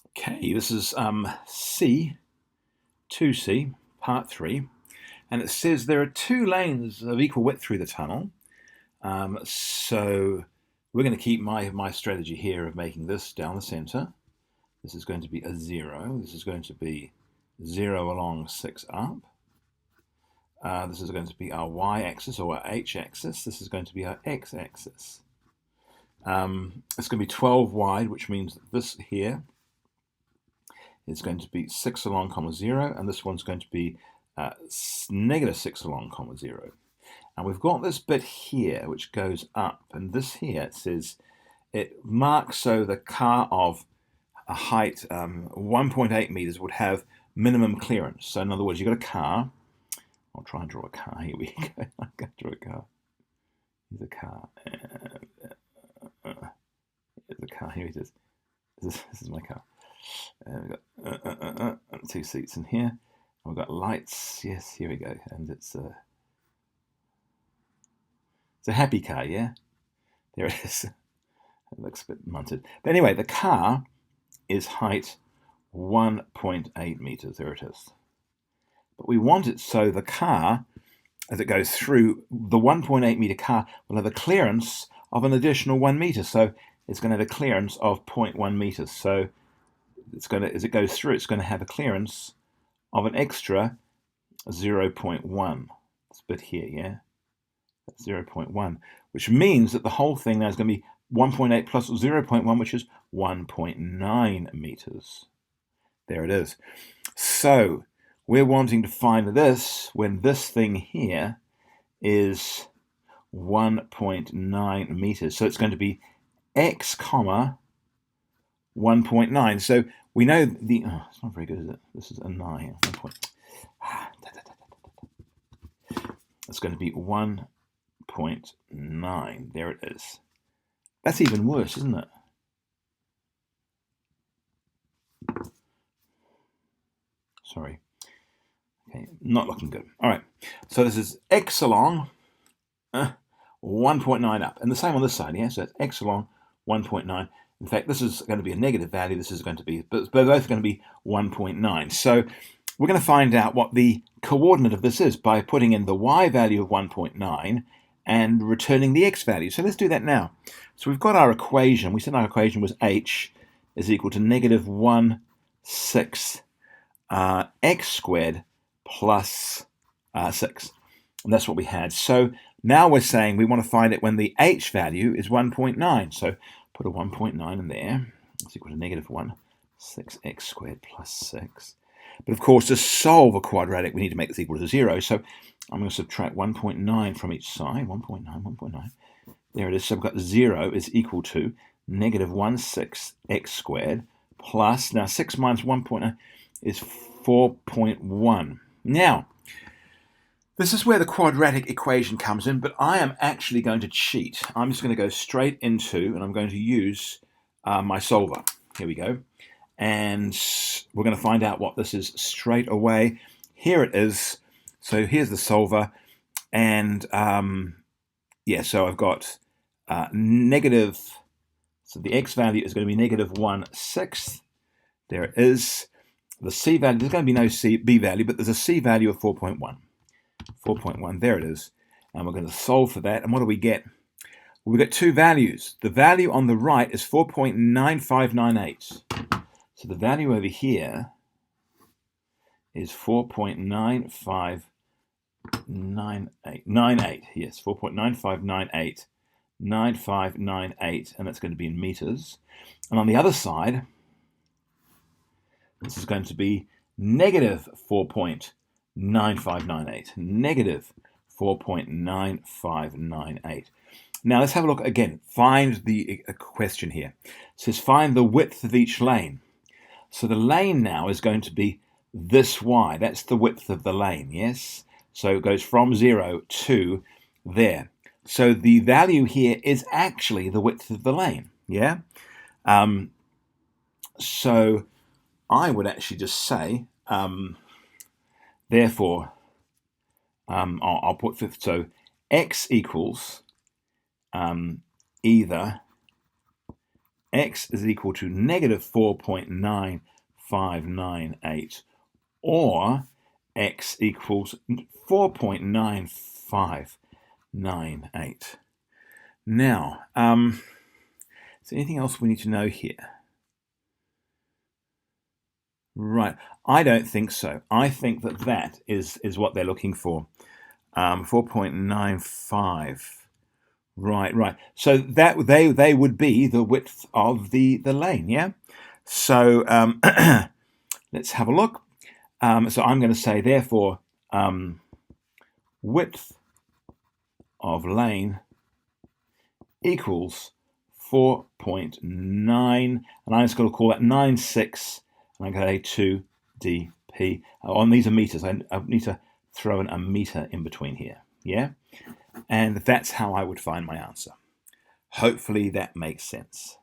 Okay, this is Q2ciii, part 3, and it says there are two lanes of equal width through the tunnel. So we're going to keep my strategy here of making this down the center. This is going to be a 0. This is going to be 0 along 6 up. This is going to be our y-axis or our h-axis. This is going to be our x-axis. It's going to be 12 wide, which means that this here is going to be 6 along, comma 0, and this one's going to be negative 6 along, comma 0. And we've got this bit here which goes up, and this here, it says, it marks so the car of a height 1.8 meters would have minimum clearance. So in other words, you've got a car. I'll try and draw a car. Here we go. I'm going to draw a car. Here's a car. Here's a car. Here it is. This is my car. We've got 2 seats in here. We've got lights. Yes, here we go. And it's a happy car, yeah? There it is. It looks a bit munted. But anyway, the car is height 1.8 meters. There it is. But we want it so the car, as it goes through, the 1.8 meter car will have a clearance of an additional 1 meter. So it's going to have a clearance of 0.1 meters. So it's going to, as it goes through, it's going to have a clearance of an extra 0.1. This bit here, yeah? That's 0.1, which means that the whole thing now is going to be 1.8 plus 0.1, which is 1.9 meters. There it is. So we're wanting to find this when this thing here is 1.9 meters. So it's going to be x comma 1.9. So we know the, it's not very good, is it? This is a 9. It's going to be 1.9. There it is. That's even worse, isn't it? Sorry. Okay, not looking good. All right. So this is x along 1.9 up. And the same on this side, yeah? So it's x along 1.9. In fact, this is going to be a negative value. This is going to be, but they're both going to be 1.9. So we're going to find out what the coordinate of this is by putting in the y value of 1.9 and returning the x value. So let's do that now. So we've got our equation. We said our equation was h is equal to negative 1/6 x squared plus 6. And that's what we had. So now we're saying we want to find it when the h value is 1.9. So put a 1.9 in there. It's equal to negative 1/6 x squared plus 6. But of course, to solve a quadratic, we need to make this equal to 0. So I'm going to subtract 1.9 from each side. 1.9. There it is. So I've got 0 is equal to negative 1/6 x squared plus, now 6 minus 1.9 is 4.1. Now, this is where the quadratic equation comes in, but I am actually going to cheat. I'm just going to go straight into, and I'm going to use my solver. Here we go. And we're going to find out what this is straight away. Here it is. So here's the solver. And yeah, so I've got negative, so the x value is going to be negative 1/6. There it is. The c value, there's going to be no b value, but there's a c value of 4.1. 4.1, there it is. And we're going to solve for that. And what do we get? Well, we get two values. The value on the right is 4.9598. So the value over here is 4.9598. Yes, 4.9598. 9598, and that's going to be in meters. And on the other side, this is going to be negative 4.9598. Negative 4.9598. Now let's have a look again. Find the question here. It says find the width of each lane. So the lane now is going to be this y. That's the width of the lane, yes? So it goes from 0 to there. So the value here is actually the width of the lane, yeah? So I would actually just say, therefore, I'll put fifth. So x equals either x is equal to negative 4.9598, or x equals 4.9598. Now, is there anything else we need to know here? Right, I don't think so. I think that is what they're looking for. 4.95. Right. So that they would be the width of the lane, yeah? So let's have a look. So I'm going to say, therefore, width of lane equals 4.9, and I'm just going to call that 96, and I'm going to say 2dp. On these are meters. I need to throw in a meter in between here, yeah? And that's how I would find my answer. Hopefully that makes sense.